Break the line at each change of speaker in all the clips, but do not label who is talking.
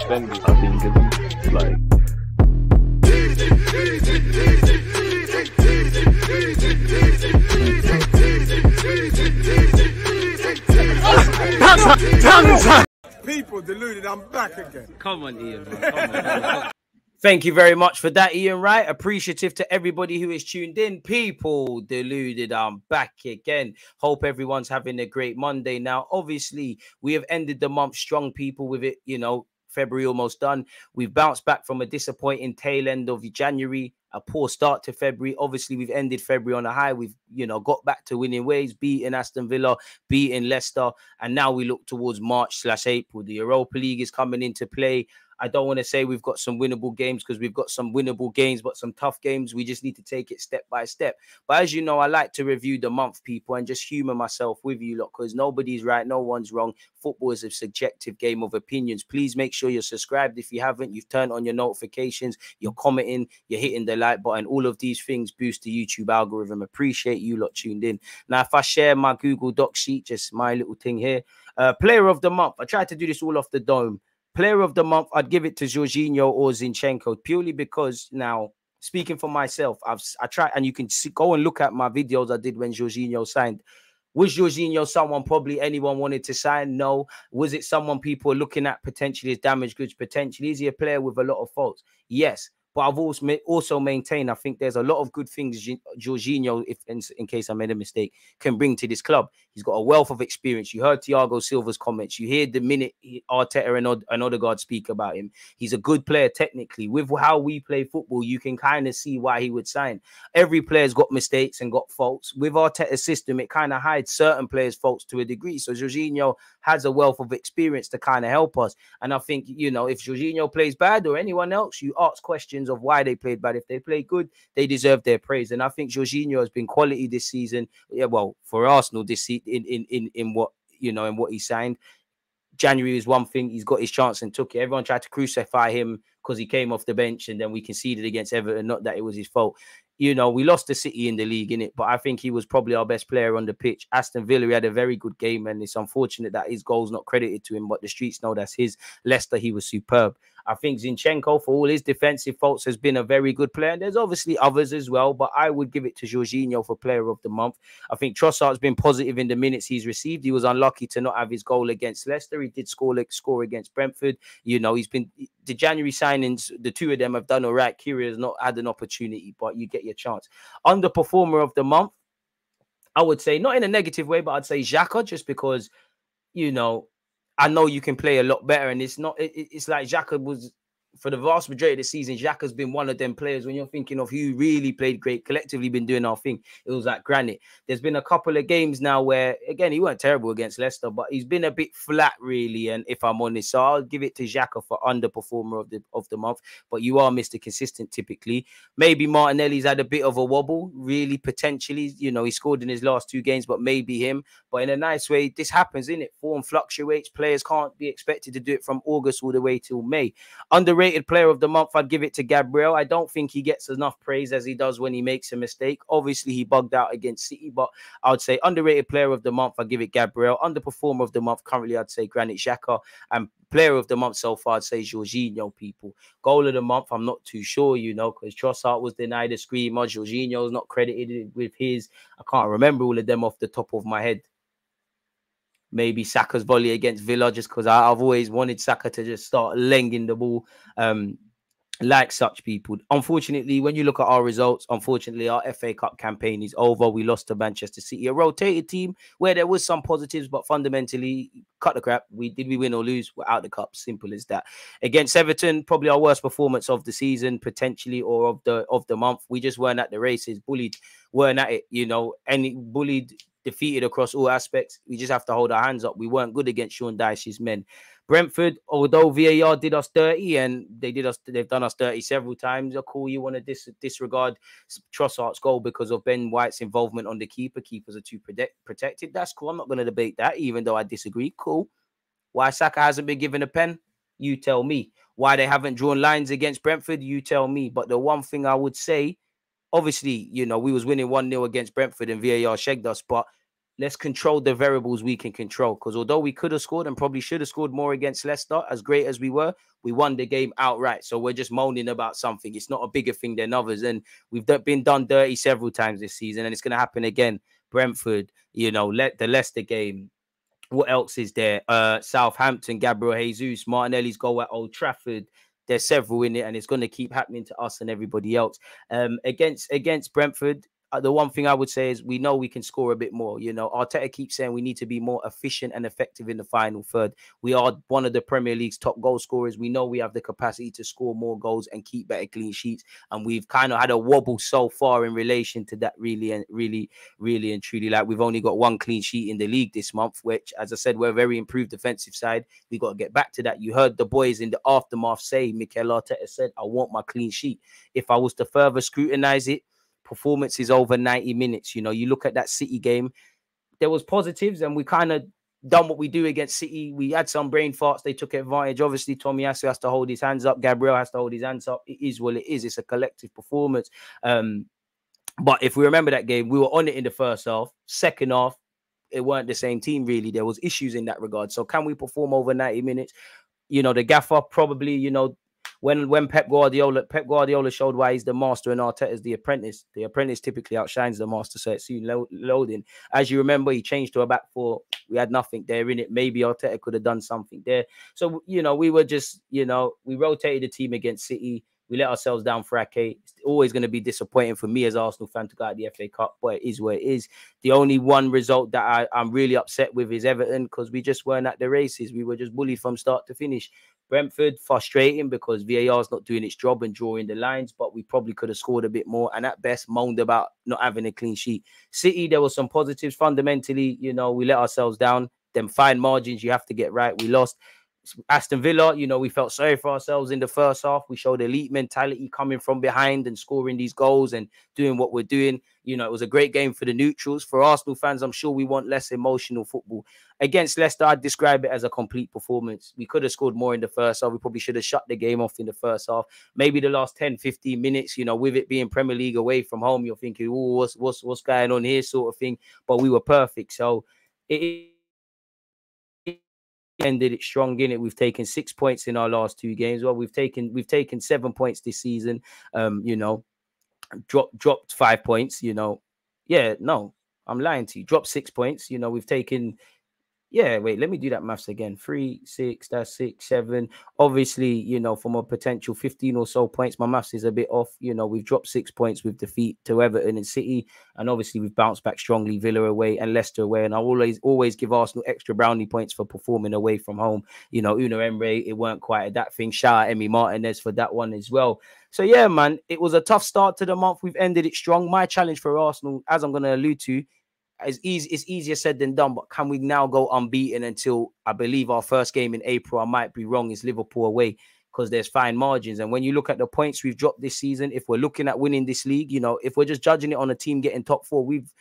defending. I think it's like.
People deluded, I'm back again.
Come on, Ian. Come on. Thank you very much for that, Ian Wright. Appreciative to everybody who is tuned in. People deluded, I'm back again. Hope everyone's having a great Monday. Now, obviously, we have ended the month strong, people, with it, you know, February almost done. We've bounced back from a disappointing tail end of January, a poor start to February. Obviously, we've ended February on a high. We've, you know, got back to winning ways, beating Aston Villa, beating Leicester, and now we look towards March/April. The Europa League is coming into play. I don't want to say we've got some winnable games because we've got some winnable games, but some tough games. We just need to take it step by step. But as you know, I like to review the month, people, and just humor myself with you lot because nobody's right, no one's wrong. Football is a subjective game of opinions. Please make sure you're subscribed if you haven't. You've turned on your notifications, you're commenting, you're hitting the like button. All of these things boost the YouTube algorithm. Appreciate you lot tuned in. Now, if I share my Google Doc sheet, just my little thing here, player of the month. I tried to do this all off the dome. Player of the month, I'd give it to Jorginho or Zinchenko purely because now, speaking for myself, I tried, and you can go and look at my videos I did when Jorginho signed. Was Jorginho someone probably anyone wanted to sign? No. Was it someone people are looking at potentially as damaged goods? Potentially. Is he a player with a lot of faults? Yes. But I've also maintained, I think there's a lot of good things Jorginho, if in case I made a mistake, can bring to this club. He's got a wealth of experience. You heard Thiago Silva's comments. You hear the minute Arteta and Odegaard speak about him. He's a good player technically. With how we play football, you can kind of see why he would sign. Every player's got mistakes and got faults. With Arteta's system, it kind of hides certain players' faults to a degree. So Jorginho has a wealth of experience to kind of help us. And I think, you know, if Jorginho plays bad or anyone else, you ask questions of why they played bad. If they play good, they deserve their praise. And I think Jorginho has been quality this season. Yeah, well, for Arsenal this season in what, you know, in what he signed. January is one thing. He's got his chance and took it. Everyone tried to crucify him because he came off the bench and then we conceded against Everton. Not that it was his fault. You know, we lost to City in the league, innit? But I think he was probably our best player on the pitch. Aston Villa, he had a very good game, and it's unfortunate that his goal's not credited to him, but the streets know that's his. Leicester, he was superb. I think Zinchenko, for all his defensive faults, has been a very good player. And there's obviously others as well, but I would give it to Jorginho for player of the month. I think Trossard's been positive in the minutes he's received. He was unlucky to not have his goal against Leicester. He did score against Brentford. You know, he's been the January signings, the two of them have done all right. Kira has not had an opportunity, but you get your chance. Underperformer of the month, I would say, not in a negative way, but I'd say Xhaka, just because, you know, I know you can play a lot better, and it's not. It's like Xhaka was, for the vast majority of the season, Xhaka's been one of them players when you're thinking of who really played great, collectively been doing our thing. It was like Granit. There's been a couple of games now where, again, he weren't terrible against Leicester, but he's been a bit flat, really. And if I'm honest, so I'll give it to Xhaka for underperformer of the month. But you are Mr. Consistent typically. Maybe Martinelli's had a bit of a wobble, really, potentially. You know, he scored in his last two games, but maybe him. But in a nice way, this happens, innit? Form fluctuates. Players can't be expected to do it from August all the way till May. Underrated player of the month, I'd give it to Gabriel. I don't think he gets enough praise as he does when he makes a mistake. Obviously, he bugged out against City, but I would say underrated player of the month, I'd give it Gabriel. Underperformer of the month, currently, I'd say Granit Xhaka. And player of the month so far, I'd say Jorginho, people. Goal of the month, I'm not too sure, you know, because Trossard was denied a screamer. Jorginho's not credited with his. I can't remember all of them off the top of my head. Maybe Saka's volley against Villa, just because I've always wanted Saka to just start lenging the ball like such, people. Unfortunately, when you look at our results, unfortunately, our FA Cup campaign is over. We lost to Manchester City, a rotated team where there was some positives, but fundamentally, cut the crap. Did we win or lose? We're out the cup. Simple as that. Against Everton, probably our worst performance of the season, potentially, or of the month. We just weren't at the races. Bullied, weren't at it. You know, any bullied, defeated across all aspects. We just have to hold our hands up. We weren't good against Sean Dyche's men. Brentford, although VAR did us dirty, and they've done us dirty several times. Cool, you want to disregard Trossard's goal because of Ben White's involvement on the keeper. Keepers are too protected. That's cool. I'm not going to debate that, even though I disagree. Cool. Why Saka hasn't been given a pen? You tell me. Why they haven't drawn lines against Brentford? You tell me. But the one thing I would say, obviously, you know, we was winning 1-0 against Brentford and VAR shagged us, but let's control the variables we can control. Because although we could have scored and probably should have scored more against Leicester, as great as we were, we won the game outright. So we're just moaning about something. It's not a bigger thing than others. And we've been done dirty several times this season, and it's going to happen again. Brentford, you know, the Leicester game. What else is there? Southampton, Gabriel Jesus, Martinelli's goal at Old Trafford. There's several in it, and it's going to keep happening to us and everybody else. Against Brentford, the one thing I would say is we know we can score a bit more. You know, Arteta keeps saying we need to be more efficient and effective in the final third. We are one of the Premier League's top goal scorers. We know we have the capacity to score more goals and keep better clean sheets. And we've kind of had a wobble so far in relation to that, really and truly. Like, we've only got one clean sheet in the league this month, which, as I said, we're a very improved defensive side. We got to get back to that. You heard the boys in the aftermath say, Mikel Arteta said, I want my clean sheet. If I was to further scrutinize it, performance is over 90 minutes. You know, you look at that City game, there was positives, and we kind of done what we do against City. We had some brain farts. They took advantage. Obviously, Tomiyasu has to hold his hands up. Gabriel has to hold his hands up. It is what it is. It's a collective performance. But if we remember that game, we were on it in the first half. Second half, it weren't the same team, really. There was issues in that regard. So can we perform over 90 minutes? You know, the gaffer probably, you know, when Pep Guardiola showed why he's the master and Arteta's the apprentice. The apprentice typically outshines the master, so it's soon loading. As you remember, he changed to a back four. We had nothing there in it. Maybe Arteta could have done something there. So, you know, we were just, you know, we rotated the team against City. We let ourselves down for Ake. It's always going to be disappointing for me as Arsenal fan to go out the FA Cup, but it is what it is. The only one result that I'm really upset with is Everton, because we just weren't at the races. We were just bullied from start to finish. Brentford, frustrating because VAR is not doing its job and drawing the lines, but we probably could have scored a bit more, and at best moaned about not having a clean sheet. City, there were some positives. Fundamentally, you know, we let ourselves down. Them fine margins you have to get right. We lost. Aston Villa, you know, we felt sorry for ourselves in the first half. We showed elite mentality, coming from behind and scoring these goals and doing what we're doing. You know, it was a great game for the neutrals. For Arsenal fans, I'm sure we want less emotional football. Against Leicester, I'd describe it as a complete performance. We could have scored more in the first half. We probably should have shut the game off in the first half. Maybe the last 10, 15 minutes, you know, with it being Premier League away from home, you're thinking, oh, what's going on here, sort of thing. But we were perfect. So it ended it strong in it. We've taken 6 points in our last 2 games. Well, we've taken 7 points this season. You know, dropped 5 points. You know, yeah, no, I'm lying to you. Dropped 6 points. You know, we've taken. Yeah, wait, let me do that maths again. 3, 6, that's 6, 7. Obviously, you know, from a potential 15 or so points, my maths is a bit off. You know, we've dropped 6 points with defeat to Everton and City. And obviously, we've bounced back strongly, Villa away and Leicester away. And I always give Arsenal extra brownie points for performing away from home. You know, Una Emre, it weren't quite that thing. Shout out Emi Martinez for that one as well. So, yeah, man, it was a tough start to the month. We've ended it strong. My challenge for Arsenal, as I'm going to allude to, it's easier said than done, but can we now go unbeaten until, I believe, our first game in April? I might be wrong, is Liverpool away, because there's fine margins. And when you look at the points we've dropped this season, if we're looking at winning this league, you know, if we're just judging it on a team getting top 4, we've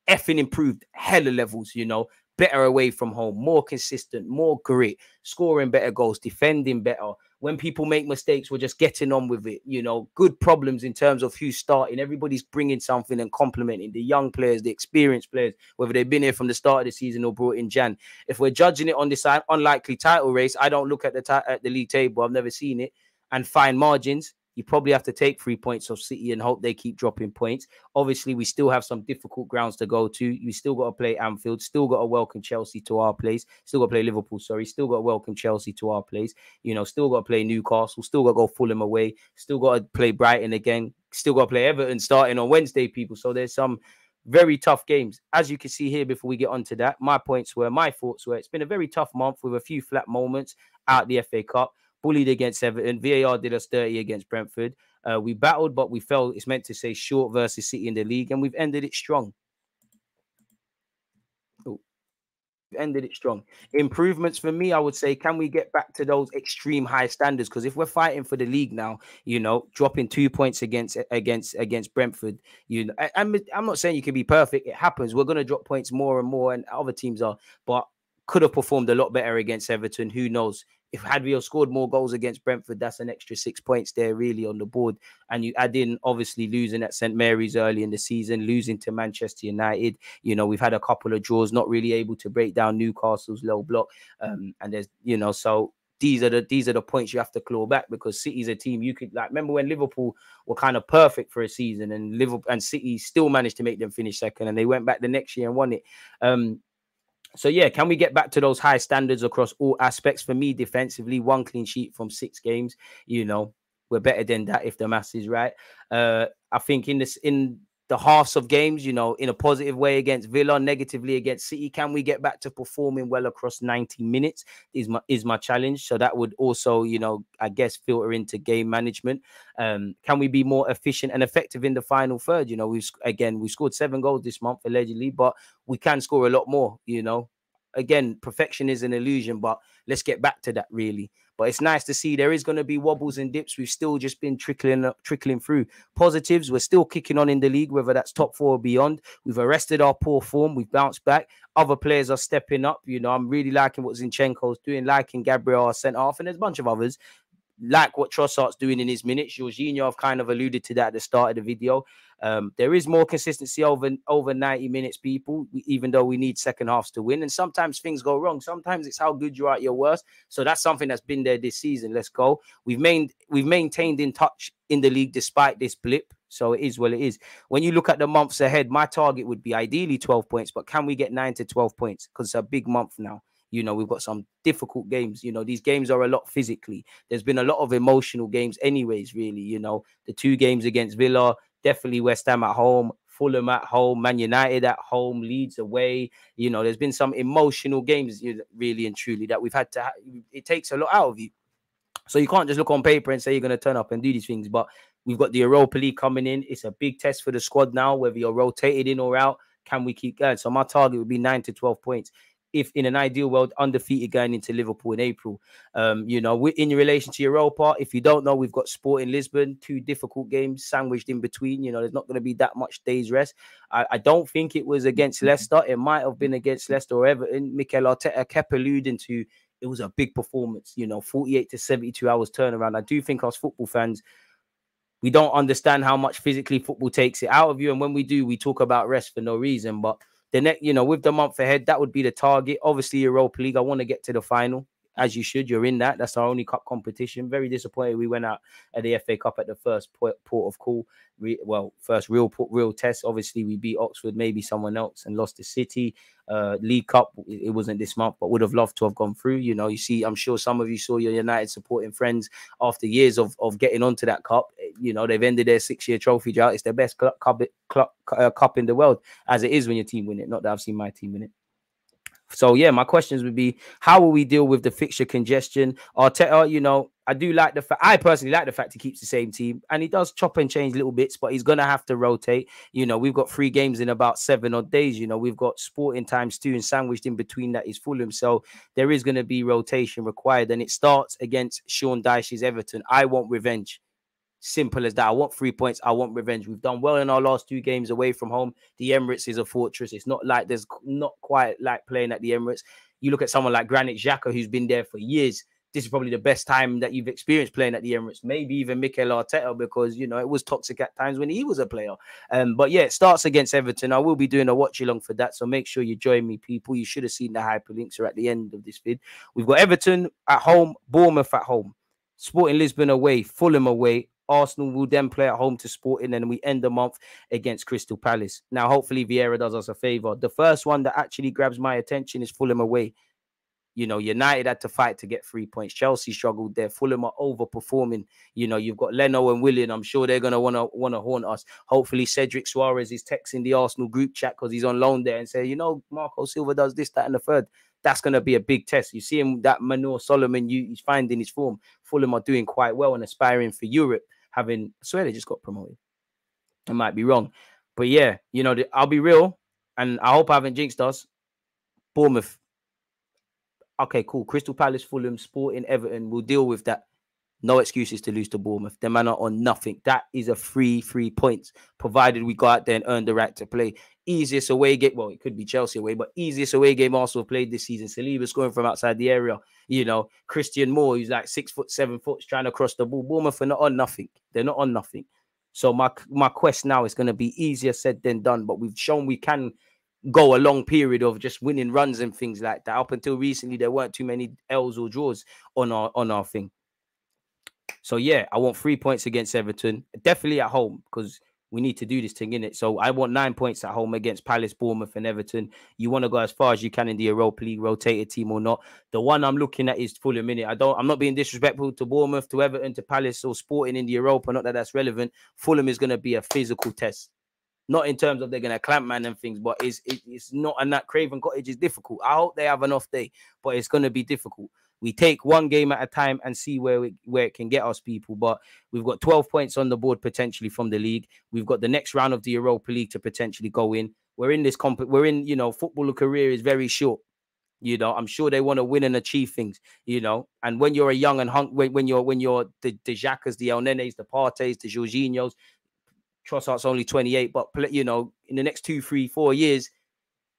effing improved hella levels, you know, better away from home, more consistent, more grit, scoring better goals, defending better. When people make mistakes, we're just getting on with it. You know, good problems in terms of who's starting. Everybody's bringing something and complimenting the young players, the experienced players, whether they've been here from the start of the season or brought in Jan. If we're judging it on this unlikely title race, I don't look at the league table. I've never seen it. And fine margins, you probably have to take 3 points off City and hope they keep dropping points. Obviously, we still have some difficult grounds to go to. We still got to play Anfield, still got to welcome Chelsea to our place, still got to play Liverpool, still got to welcome Chelsea to our place. You know, still got to play Newcastle, still got to go Fulham away, still got to play Brighton again, still got to play Everton starting on Wednesday, people. So there's some very tough games. As you can see here, before we get on to that, my thoughts were, it's been a very tough month with a few flat moments out the FA Cup. Bullied against Everton. VAR did us dirty against Brentford. We battled, but we fell, it's meant to say, short versus City in the league, and we've ended it strong. Improvements for me, I would say, can we get back to those extreme high standards? Because if we're fighting for the league now, you know, dropping 2 points against Brentford, you know, I'm not saying you can be perfect. It happens. We're going to drop points more and more, and other teams are, but could have performed a lot better against Everton. Who knows? if had we have scored more goals against Brentford, that's an extra 6 points there really on the board. And you add in obviously losing at St Mary's early in the season, losing to Manchester United. You know, we've had a couple of draws, not really able to break down Newcastle's low block. And there's, you know, so these are the points you have to claw back, because City's a team you could, like, remember when Liverpool were kind of perfect for a season and Liverpool and City still managed to make them finish second, and they went back the next year and won it. So, yeah, can we get back to those high standards across all aspects? For me, defensively, 1 clean sheet from 6 games. You know, we're better than that if the maths is right. I think in the halves of games, you know, in a positive way against Villa, negatively against City, can we get back to performing well across 90 minutes is my challenge. So that would also, you know, I guess filter into game management. Can we be more efficient and effective in the final third? You know, we scored 7 goals this month allegedly, but we can score a lot more, you know. Again, perfection is an illusion, but let's get back to that really. But it's nice to see there is going to be wobbles and dips. We've still just been trickling through. Positives, we're still kicking on in the league, whether that's top 4 or beyond. We've arrested our poor form. We've bounced back. Other players are stepping up. You know, I'm really liking what Zinchenko's doing, liking Gabriel, our centre-half, and there's a bunch of others. Like what Trossard's doing in his minutes. Jorginho, I've kind of alluded to that at the start of the video. There is more consistency over 90 minutes, people, even though we need second halves to win. And sometimes things go wrong. Sometimes it's how good you are at your worst. So that's something that's been there this season. Let's go. We've maintained in touch in the league despite this blip. So it is what it is. When you look at the months ahead, my target would be ideally 12 points. But can we get 9 to 12 points? Because it's a big month now. You know, we've got some difficult games. You know, these games are a lot physically. There's been a lot of emotional games anyways, really. You know, the 2 games against Villa, definitely West Ham at home, Fulham at home, Man United at home, Leeds away. You know, there's been some emotional games, really and truly, that we've had to it takes a lot out of you. So you can't just look on paper and say you're going to turn up and do these things. But we've got the Europa League coming in. It's a big test for the squad now, whether you're rotated in or out. Can we keep going? So my target would be 9 to 12 points. If in an ideal world, undefeated going into Liverpool in April. You know, in relation to Europa, if you don't know, we've got Sporting Lisbon, 2 difficult games sandwiched in between. You know, there's not going to be that much days rest. I don't think it was against Leicester. It might have been against Leicester or Everton. Mikel Arteta kept alluding to it was a big performance, you know, 48 to 72 hours turnaround. I do think us football fans, we don't understand how much physically football takes it out of you. And when we do, we talk about rest for no reason. But the next, you know, with the month ahead, that would be the target. Obviously, Europa League, I want to get to the final, as you should. You're in that. That's our only cup competition. Very disappointed we went out at the FA Cup at the first port of call. First real test. Obviously, we beat Oxford, maybe someone else, and lost to City. League Cup, it wasn't this month, but would have loved to have gone through. You know, you see, I'm sure some of you saw your United supporting friends after years of getting onto that cup. You know, they've ended their 6-year trophy drought. It's their best cup in the world, as it is when your team win it. Not that I've seen my team win it. So, yeah, my questions would be, how will we deal with the fixture congestion? Arteta, you know, I personally like the fact he keeps the same team, and he does chop and change little bits, but he's going to have to rotate. You know, we've got 3 games in about 7 odd days. You know, we've got Sporting times 2, and sandwiched in between that is Fulham. So there is going to be rotation required, and it starts against Sean Dyche's Everton. I want revenge. Simple as that. I want 3 points. I want revenge. We've done well in our last 2 games away from home. The Emirates is a fortress. It's not like there's not quite like playing at the Emirates. You look at someone like Granit Xhaka, who's been there for years. This is probably the best time that you've experienced playing at the Emirates. Maybe even Mikel Arteta, because, you know, it was toxic at times when he was a player. But yeah, it starts against Everton. I will be doing a watch along for that. So make sure you join me, people. You should have seen the hyperlinks are at the end of this vid. We've got Everton at home, Bournemouth at home, Sporting Lisbon away, Fulham away. Arsenal will then play at home to Sporting, and we end the month against Crystal Palace. Now, hopefully, Vieira does us a favour. The first one that actually grabs my attention is Fulham away. You know, United had to fight to get 3 points. Chelsea struggled there. Fulham are overperforming. You know, you've got Leno and Willian. I'm sure they're going to want to haunt us. Hopefully, Cedric Suarez is texting the Arsenal group chat because he's on loan there and say, you know, Marco Silva does this, that, and the third. That's going to be a big test. You see him, that Manor Solomon, he's finding his form. Fulham are doing quite well and aspiring for Europe. I swear they just got promoted. I might be wrong. But yeah, you know, I'll be real, and I hope I haven't jinxed us. Bournemouth. Okay, cool. Crystal Palace, Fulham, Sporting, Everton. We'll deal with that. No excuses to lose to Bournemouth. Them man are on nothing. That is a free 3 points, provided we go out there and earn the right to play. Easiest away game, well, it could be Chelsea away, but easiest away game Arsenal played this season. Saliba scoring from outside the area. You know, Christian Moore, who's like 6 foot, 7 foot, trying to cross the ball. Bournemouth are not on nothing. They're not on nothing. So my quest now is going to be easier said than done, but we've shown we can go a long period of just winning runs and things like that. Up until recently, there weren't too many L's or draws on our thing. So yeah, I want 3 points against Everton, definitely at home, because we need to do this thing, innit? So I want 9 points at home against Palace, Bournemouth, and Everton. You want to go as far as you can in the Europa League, rotated team or not. The one I'm looking at is Fulham, innit? I'm not being disrespectful to Bournemouth, to Everton, to Palace, or Sporting in the Europa. Not that that's relevant. Fulham is going to be a physical test. Not in terms of they're going to clamp man and things, but it's not. And that Craven Cottage is difficult. I hope they have an off day, but it's going to be difficult. We take one game at a time and see where it can get us, people. But we've got 12 points on the board potentially from the league. We've got the next round of the Europa League to potentially go in. We're in this we're in, you know, football career is very short. You know, I'm sure they want to win and achieve things, you know. And when you're a young and when you're the Xhakas, the El Nenes, the Partes, the Jorginhos, Trossard's only 28, but you know, in the next 2, 3, 4 years,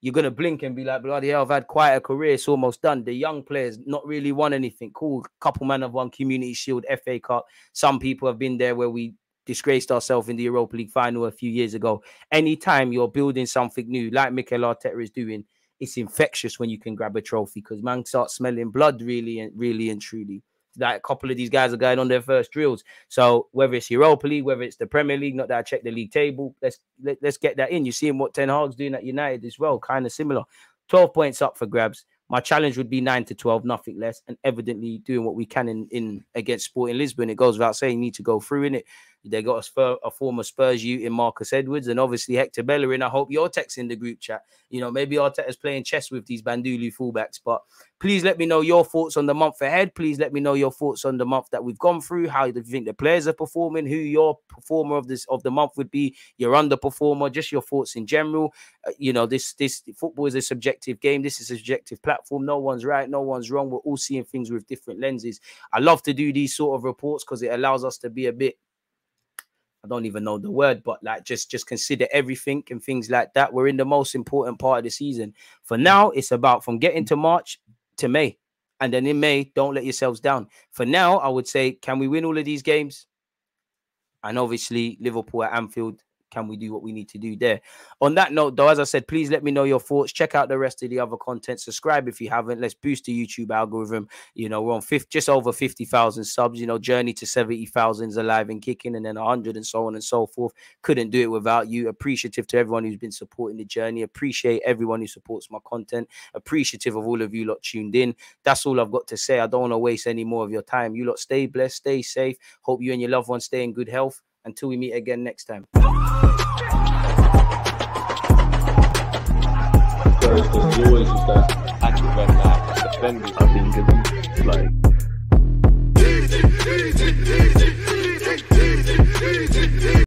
you're going to blink and be like, bloody hell, I've had quite a career. It's almost done. The young players not really won anything. Cool. Couple men have won Community Shield, FA Cup. Some people have been there where we disgraced ourselves in the Europa League final a few years ago. Anytime you're building something new, like Mikel Arteta is doing, it's infectious when you can grab a trophy, because man starts smelling blood really and truly. Like a couple of these guys are going on their first drills. So whether it's Europa League, whether it's the Premier League, not that I check the league table, let's get that in. You see what Ten Hag's doing at United as well, kind of similar. 12 points up for grabs. My challenge would be 9 to 12, nothing less, and evidently doing what we can in against Sporting Lisbon. It goes without saying, you need to go through in it. They got a former Spurs youth in Marcus Edwards, and obviously Hector Bellerin. I hope you're texting the group chat. You know, maybe Arteta's playing chess with these Bandulu fullbacks. But please let me know your thoughts on the month ahead. Please let me know your thoughts on the month that we've gone through. How do you think the players are performing? Who your performer of the month would be? Your underperformer? Just your thoughts in general. You know, this football is a subjective game. This is a subjective platform. No one's right, no one's wrong. We're all seeing things with different lenses. I love to do these sort of reports because it allows us to be a bit, I don't even know the word, but like just consider everything and things like that. We're in the most important part of the season. For now, it's about from getting to March to May. And then in May, don't let yourselves down. For now, I would say, can we win all of these games? And obviously, Liverpool at Anfield, can we do what we need to do there? On that note, though, as I said, please let me know your thoughts. Check out the rest of the other content. Subscribe if you haven't. Let's boost the YouTube algorithm. You know, we're on just over 50,000 subs. You know, journey to 70,000 is alive and kicking, and then 100 and so on and so forth. Couldn't do it without you. Appreciative to everyone who's been supporting the journey. Appreciate everyone who supports my content. Appreciative of all of you lot tuned in. That's all I've got to say. I don't want to waste any more of your time. You lot stay blessed, stay safe. Hope you and your loved ones stay in good health. Until we meet again next time.
There's always that active red light, defending. I think it's like